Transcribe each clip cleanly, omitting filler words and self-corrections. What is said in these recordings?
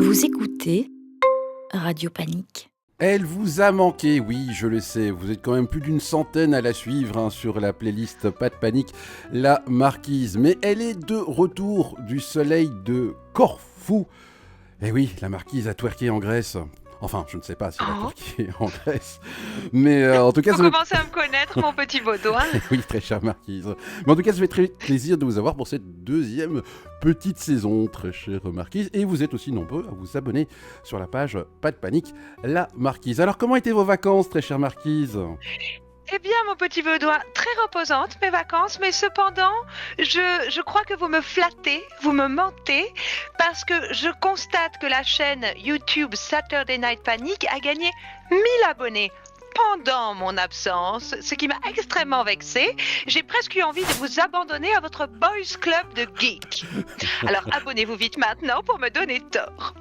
Vous écoutez Radio Panique. Elle vous a manqué, oui, je le sais. Vous êtes quand même plus d'une centaine à la suivre sur la playlist Pas de panique, la Marquise. Mais elle est de retour du soleil de Corfou. Eh oui, la Marquise a twerké en Grèce. Enfin, je ne sais pas si elle a twerké en Grèce. Mais en tout cas... Vous commencez à me connaître, mon petit Baudouin. Oui, très chère Marquise. Mais en tout cas, ça fait très plaisir de vous avoir pour cette deuxième petite saison, très chère Marquise. Et vous êtes aussi nombreux à vous abonner sur la page Pas de panique, la Marquise. Alors, comment étaient vos vacances, très chère Marquise ? Eh bien, mon petit Baudouin, très reposantes mes vacances, mais cependant, je crois que vous me flattez, vous me mentez, parce que je constate que la chaîne YouTube Saturday Night Panic a gagné 1000 abonnés pendant mon absence, ce qui m'a extrêmement vexée. J'ai presque eu envie de vous abandonner à votre boys club de geeks. Alors abonnez-vous vite maintenant pour me donner tort.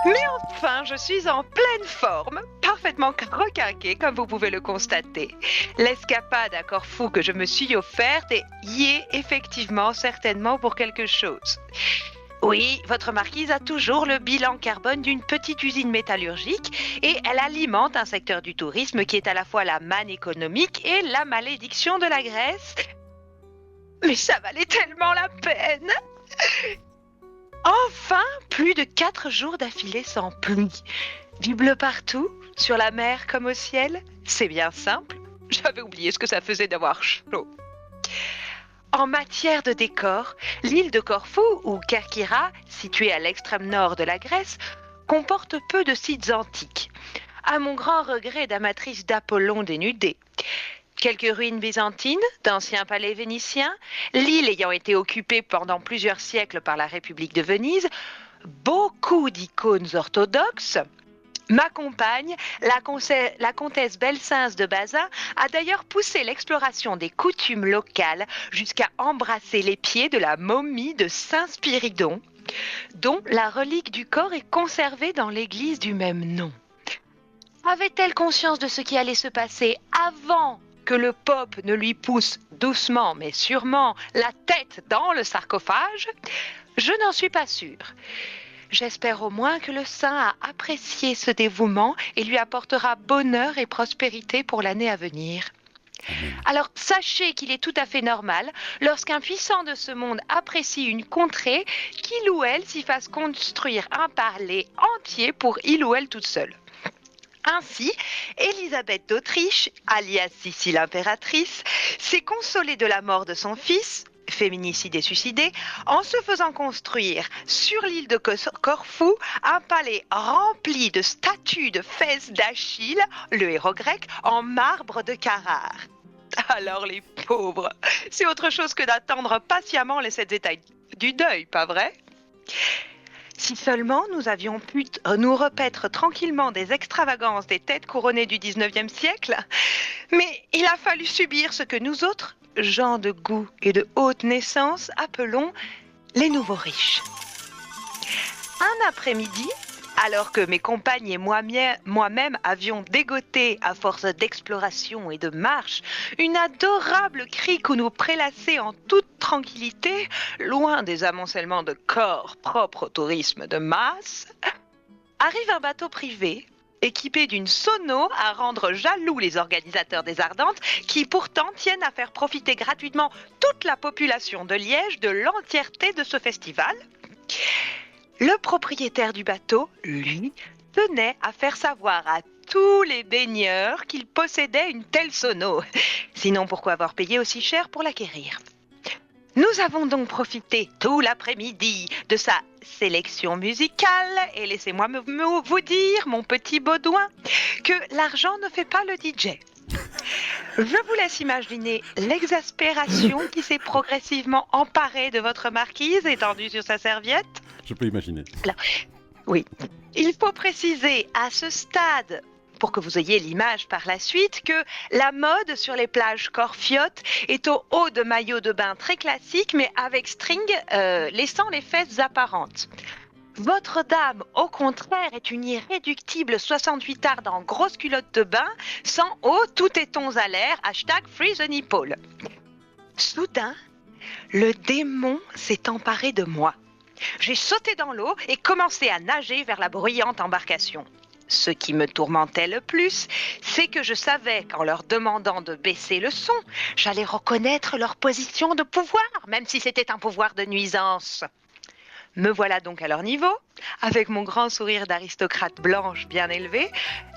Mais enfin, je suis en pleine forme, parfaitement requinquée, comme vous pouvez le constater. L'escapade à Corfou que je me suis offerte y est effectivement certainement pour quelque chose. Oui, votre marquise a toujours le bilan carbone d'une petite usine métallurgique et elle alimente un secteur du tourisme qui est à la fois la manne économique et la malédiction de la Grèce. Mais ça valait tellement la peine! Enfin, plus de 4 jours d'affilée sans pluie. Du bleu partout, sur la mer comme au ciel. C'est bien simple. J'avais oublié ce que ça faisait d'avoir chaud. En matière de décor, l'île de Corfou, ou Kerkyra, située à l'extrême nord de la Grèce, comporte peu de sites antiques. À mon grand regret d'amatrice d'Apollon dénudé. Quelques ruines byzantines, d'anciens palais vénitiens, l'île ayant été occupée pendant plusieurs siècles par la République de Venise, beaucoup d'icônes orthodoxes. Ma compagne, la comtesse Belsinge de Bazin, a d'ailleurs poussé l'exploration des coutumes locales jusqu'à embrasser les pieds de la momie de Saint Spiridon, dont la relique du corps est conservée dans l'église du même nom. Avait-elle conscience de ce qui allait se passer avant que le Pope ne lui pousse doucement mais sûrement la tête dans le sarcophage? Je n'en suis pas sûre. J'espère au moins que le saint a apprécié ce dévouement et lui apportera bonheur et prospérité pour l'année à venir. Alors, sachez qu'il est tout à fait normal, lorsqu'un puissant de ce monde apprécie une contrée, qu'il ou elle s'y fasse construire un palais entier pour il ou elle toute seule. Ainsi, Élisabeth d'Autriche, alias Sissi l'impératrice, s'est consolée de la mort de son fils, féminicide et suicidé, en se faisant construire sur l'île de Corfou un palais rempli de statues de fesses d'Achille, le héros grec, en marbre de Carrare. Alors les pauvres, c'est autre chose que d'attendre patiemment les 7 états du deuil, pas vrai ? Si seulement nous avions pu nous repaître tranquillement des extravagances des têtes couronnées du 19e siècle, mais il a fallu subir ce que nous autres, gens de goût et de haute naissance, appelons les nouveaux riches. Un après-midi, alors que mes compagnes et moi-même avions dégoté, à force d'exploration et de marche, une adorable crique où nous prélasser en toute tranquillité, loin des amoncellements de corps propres au tourisme de masse, arrive un bateau privé, équipé d'une sono à rendre jaloux les organisateurs des Ardentes, qui pourtant tiennent à faire profiter gratuitement toute la population de Liège de l'entièreté de ce festival. Le propriétaire du bateau, lui, tenait à faire savoir à tous les baigneurs qu'il possédait une telle sono. Sinon, pourquoi avoir payé aussi cher pour l'acquérir ? Nous avons donc profité tout l'après-midi de sa sélection musicale et laissez-moi vous dire, mon petit Baudouin, que l'argent ne fait pas le DJ. Je vous laisse imaginer l'exaspération qui s'est progressivement emparée de votre marquise étendue sur sa serviette. Je peux imaginer. Alors, oui, il faut préciser à ce stade, pour que vous ayez l'image par la suite, que la mode sur les plages corfiotes est au haut de maillots de bain très classiques, mais avec string laissant les fesses apparentes. Votre dame, au contraire, est une irréductible 68arde en grosse culotte de bain, sans haut, tout est tons à l'air, #free the nipple. Soudain, le démon s'est emparé de moi. J'ai sauté dans l'eau et commencé à nager vers la bruyante embarcation. Ce qui me tourmentait le plus, c'est que je savais qu'en leur demandant de baisser le son, j'allais reconnaître leur position de pouvoir, même si c'était un pouvoir de nuisance. Me voilà donc à leur niveau, avec mon grand sourire d'aristocrate blanche bien élevé,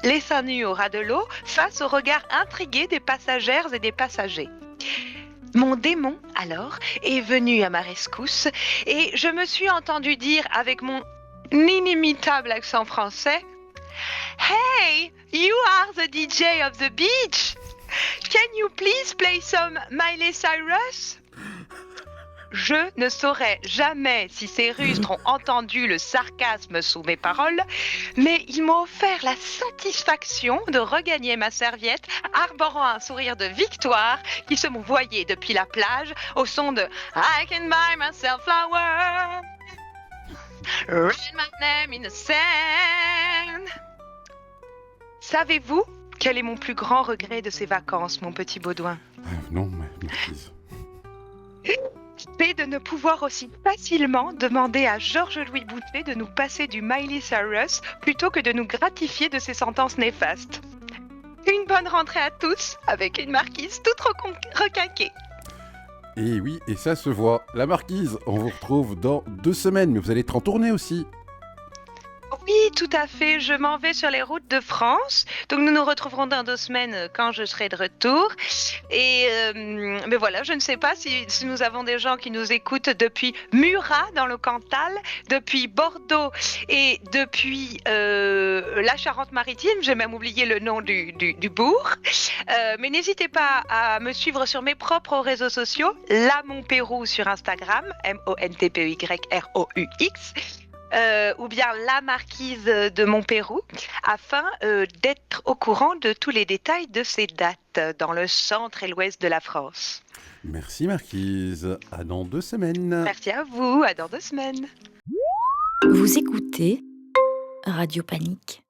les seins nus au ras de l'eau, face au regard intrigué des passagères et des passagers. Mon démon, alors, est venu à ma rescousse et je me suis entendu dire avec mon inimitable accent français « Hey, you are the DJ of the beach. Can you please play some Miley Cyrus ?» Je ne saurais jamais si ces rustres ont entendu le sarcasme sous mes paroles, mais ils m'ont offert la satisfaction de regagner ma serviette, arborant un sourire de victoire qui se voyait depuis la plage au son de I can buy myself flower, write my name in the sand. Savez-vous quel est mon plus grand regret de ces vacances, mon petit Baudouin ? Non, Marquise. C'est de ne pouvoir aussi facilement demander à Georges-Louis Boutet de nous passer du Miley Cyrus plutôt que de nous gratifier de ses sentences néfastes. Une bonne rentrée à tous, avec une marquise toute requinquée. Et oui, et ça se voit. La Marquise, on vous retrouve dans 2 semaines, mais vous allez être en tournée aussi. Oui, tout à fait. Je m'en vais sur les routes de France. Donc nous nous retrouverons dans 2 semaines quand je serai de retour. Et mais voilà, je ne sais pas si nous avons des gens qui nous écoutent depuis Murat dans le Cantal, depuis Bordeaux et depuis la Charente-Maritime. J'ai même oublié le nom du bourg. Mais n'hésitez pas à me suivre sur mes propres réseaux sociaux. La Montpérou sur Instagram, MONTPEYROUX. Ou bien la marquise de Montpérou, afin d'être au courant de tous les détails de ces dates dans le centre et l'ouest de la France. Merci Marquise, à dans 2 semaines. Merci à vous, à dans 2 semaines. Vous écoutez Radio Panique.